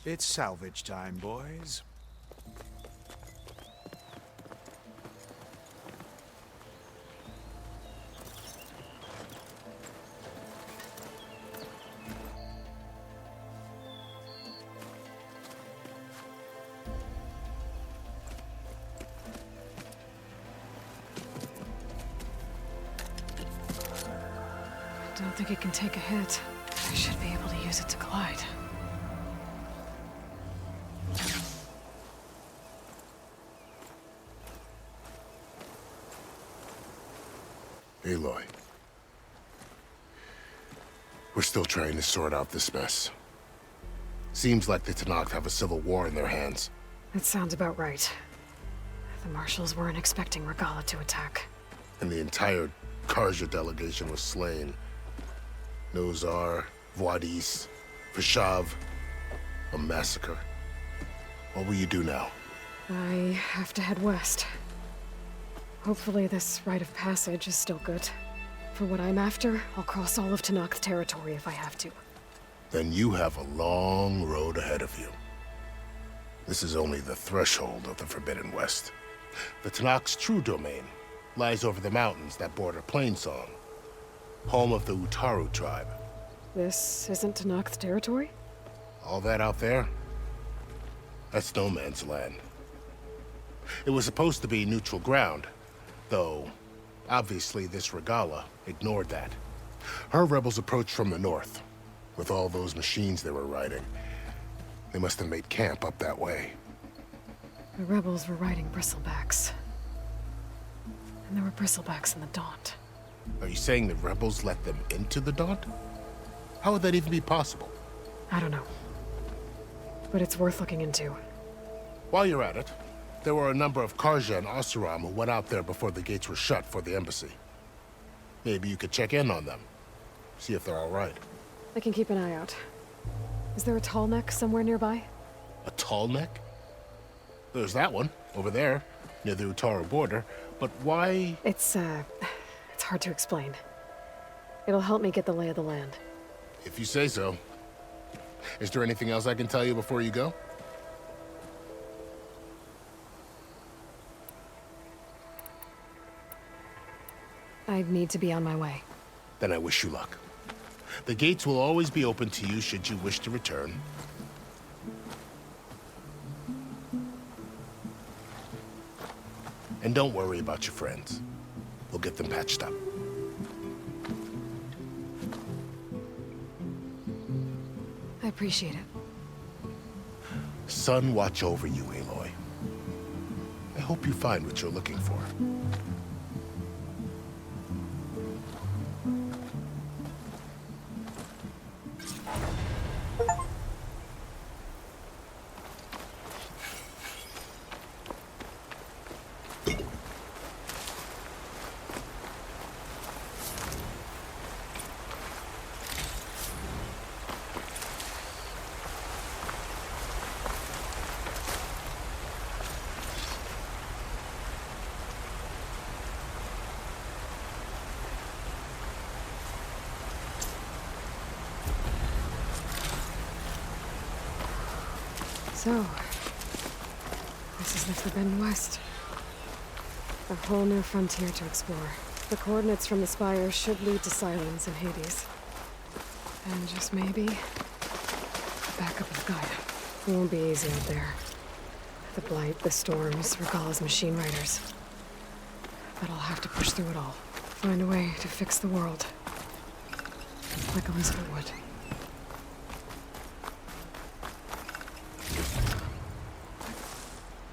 It's salvage time, boys. I don't think it can take a hit. I should be able to use it to glide. Aloy. We're still trying to sort out this mess. Seems like the Tenakth have a civil war in their hands. That sounds about right. The marshals weren't expecting Regala to attack. And the entire Karja delegation was slain. Nozar, Voidis, Vashav. A massacre. What will you do now? I have to head west. Hopefully this rite of passage is still good. For what I'm after, I'll cross all of Tenakth territory if I have to. Then you have a long road ahead of you. This is only the threshold of the Forbidden West. The Tenakth's true domain lies over the mountains that border Plainsong, home of the Utaru tribe. This isn't Tenakth territory? All that out there? That's no man's land. It was supposed to be neutral ground, though obviously this Regala ignored that. Her rebels approached from the north, with all those machines they were riding. They must have made camp up that way. The rebels were riding bristlebacks. And there were bristlebacks in the Daunt. Are you saying the rebels let them into the Daunt? How would that even be possible? I don't know. But it's worth looking into. While you're at it, there were a number of Karja and Oseram who went out there before the gates were shut for the embassy. Maybe you could check in on them. See if they're all right. I can keep an eye out. Is there a tall neck somewhere nearby? A tall neck? There's that one, over there, near the Utaru border. But why? It's hard to explain. It'll help me get the lay of the land. If you say so. Is there anything else I can tell you before you go? I need to be on my way. Then I wish you luck. The gates will always be open to you should you wish to return. And don't worry about your friends. We'll get them patched up. I appreciate it. Sun watch over you, Aloy. I hope you find what you're looking for. So, this is the Forbidden West. A whole new frontier to explore. The coordinates from the spire should lead to Silence and Hades. And just maybe, a backup of Gaia. It won't be easy out there. The Blight, the Storms, Regala's machine riders. But I'll have to push through it all. Find a way to fix the world. Like Elizabeth would.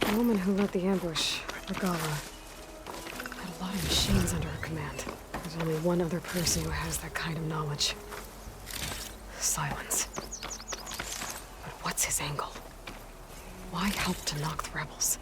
The woman who led the ambush, Regala, had a lot of machines under her command. There's only one other person who has that kind of knowledge. Silence. But what's his angle? Why help to knock the rebels?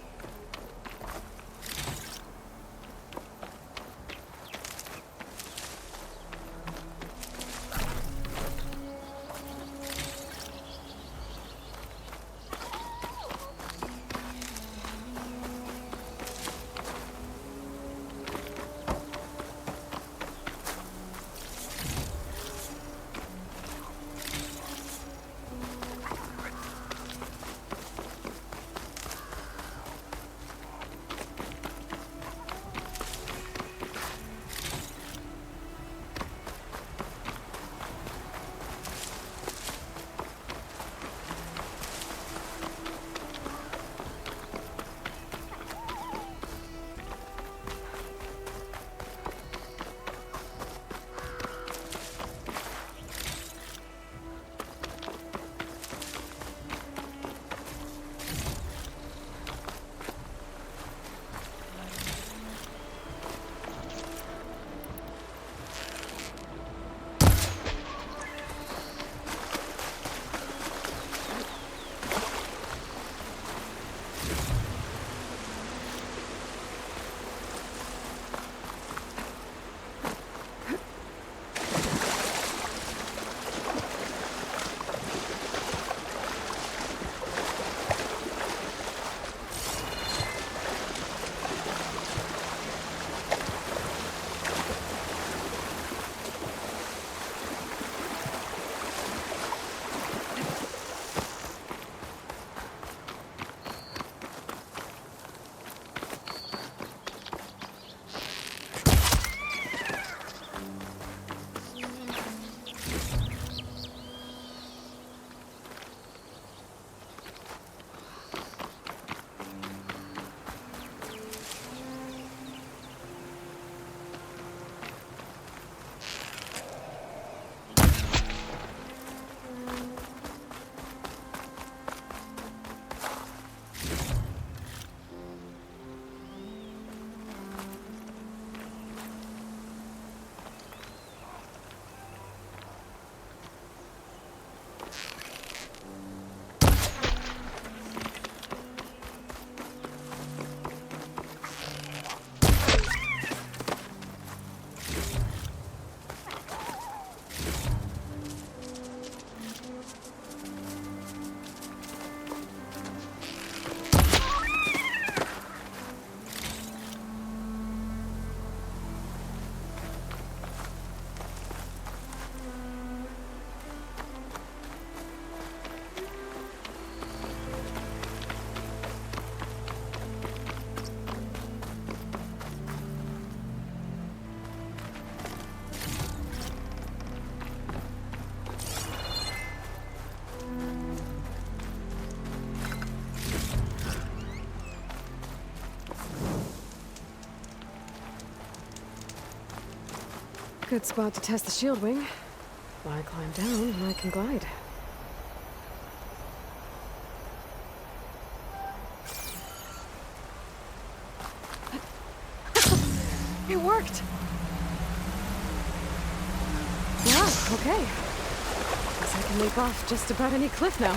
Good spot to test the shield wing. Why climb down when I can glide? It worked! Yeah, okay. Guess I can leap off just about any cliff now.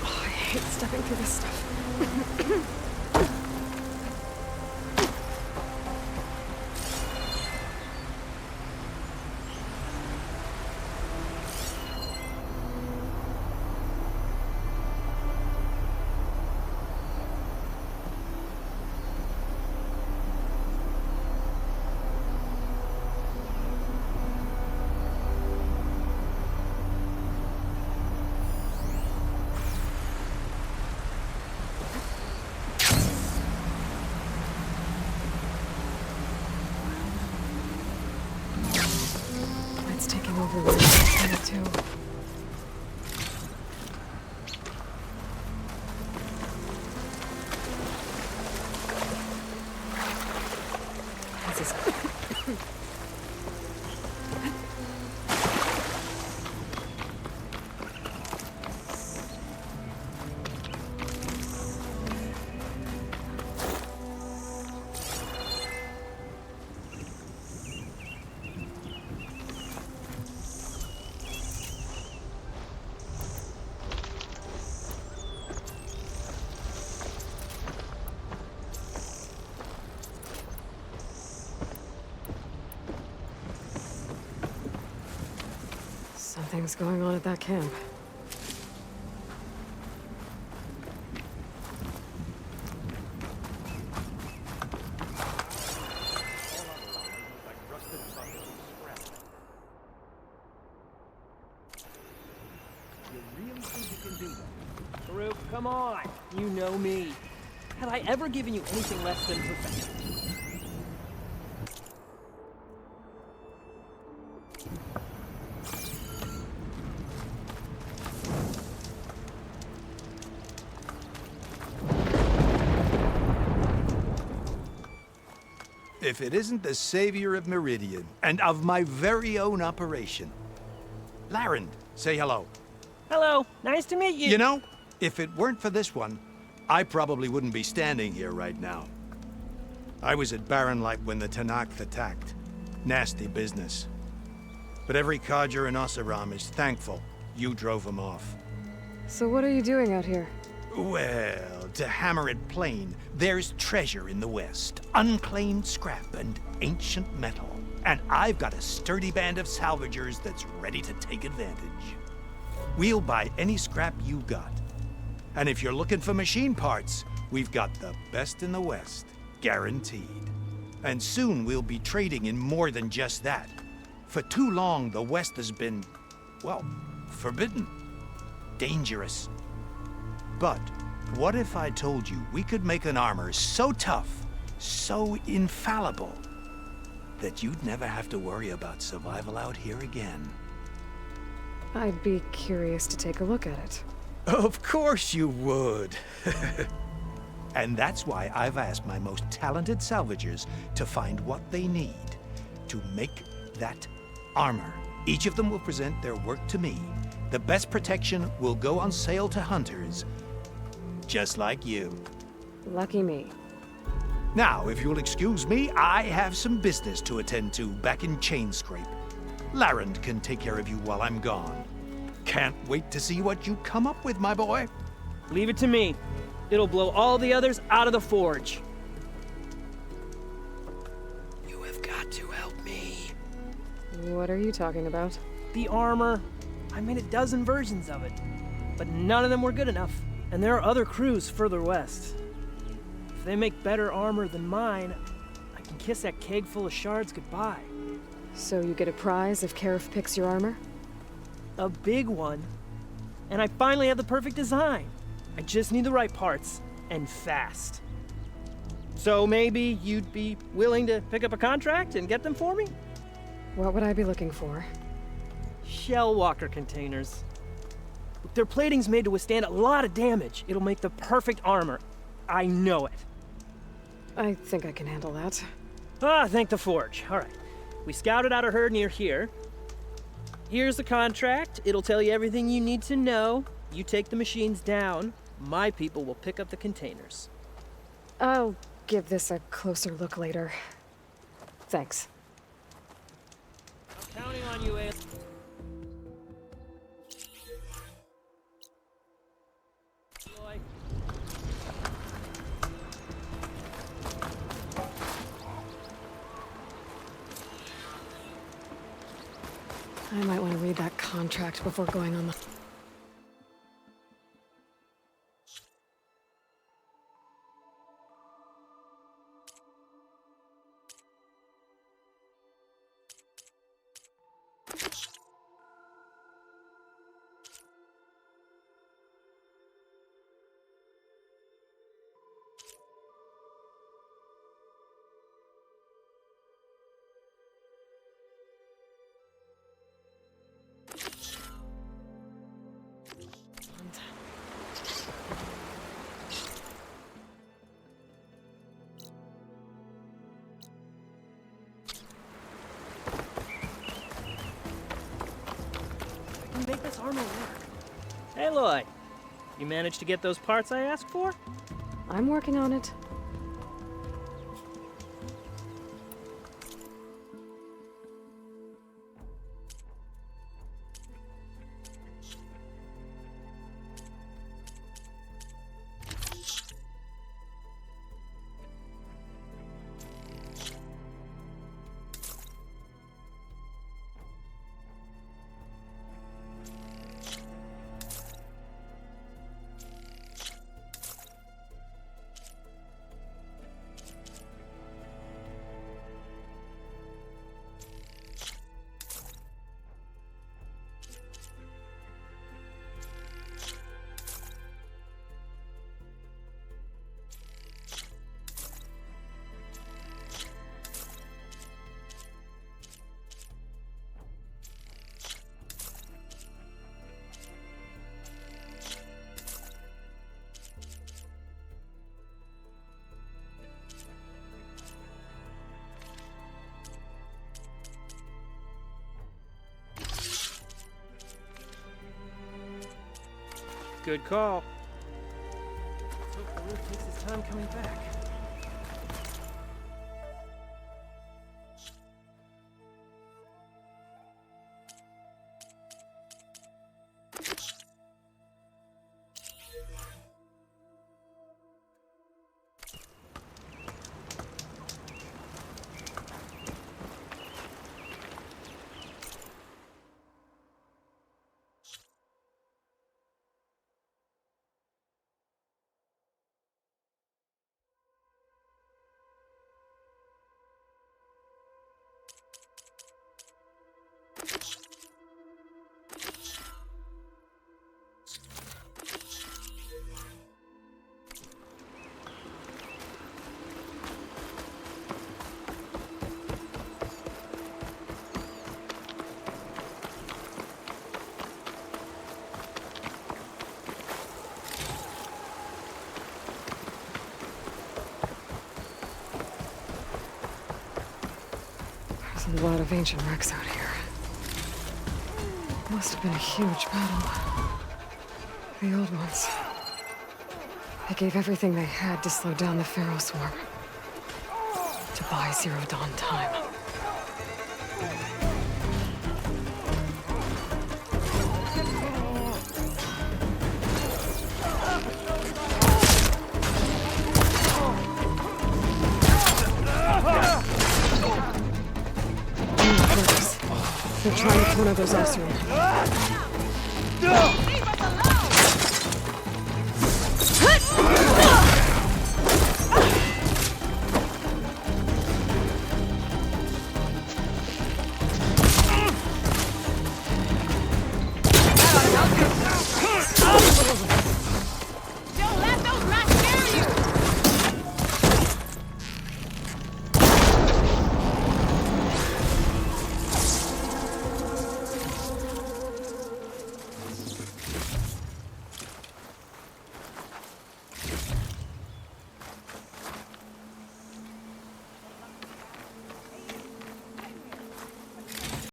I hate stepping through this stuff. It's taking over really fast too. This is something's going on at that camp. Farouk, come on! You know me. Had I ever given you anything less than perfection? If it isn't the savior of Meridian, and of my very own operation. Larend, say hello. Hello, nice to meet you. You know, if it weren't for this one, I probably wouldn't be standing here right now. I was at Barren Light when the Tanakh attacked. Nasty business. But every codger in Oseram is thankful you drove them off. So what are you doing out here? Well, to hammer it plain, there's treasure in the West. Unclaimed scrap and ancient metal. And I've got a sturdy band of salvagers that's ready to take advantage. We'll buy any scrap you got. And if you're looking for machine parts, we've got the best in the West, guaranteed. And soon we'll be trading in more than just that. For too long, the West has been, well, forbidden. Dangerous. But what if I told you we could make an armor so tough, so infallible, that you'd never have to worry about survival out here again? I'd be curious to take a look at it. Of course you would. And that's why I've asked my most talented salvagers to find what they need to make that armor. Each of them will present their work to me. The best protection will go on sale to hunters, just like you. Lucky me. Now, if you'll excuse me, I have some business to attend to back in Chainscrape. Larend can take care of you while I'm gone. Can't wait to see what you come up with, my boy. Leave it to me. It'll blow all the others out of the forge. You have got to help me. What are you talking about? The armor, I made a dozen versions of it, but none of them were good enough. And there are other crews further west. If they make better armor than mine, I can kiss that keg full of shards goodbye. So you get a prize if Karif picks your armor? A big one. And I finally have the perfect design. I just need the right parts, and fast. So maybe you'd be willing to pick up a contract and get them for me? What would I be looking for? Shell walker containers. Their plating's made to withstand a lot of damage. It'll make the perfect armor. I know it. I think I can handle that. Ah, thank the Forge. All right. We scouted out a herd near here. Here's the contract. It'll tell you everything you need to know. You take the machines down. My people will pick up the containers. I'll give this a closer look later. Thanks. I'm counting on you, Aloy. I might want to read that contract before going on the... Make this armor work. Aloy, you managed to get those parts I asked for? I'm working on it. Good call. Let's hope the roof takes his time coming back. There's a lot of ancient wrecks out here. Must have been a huge battle. The old ones. They gave everything they had to slow down the Pharaoh swarm. To buy Zero Dawn time. They're trying to corner those Asu.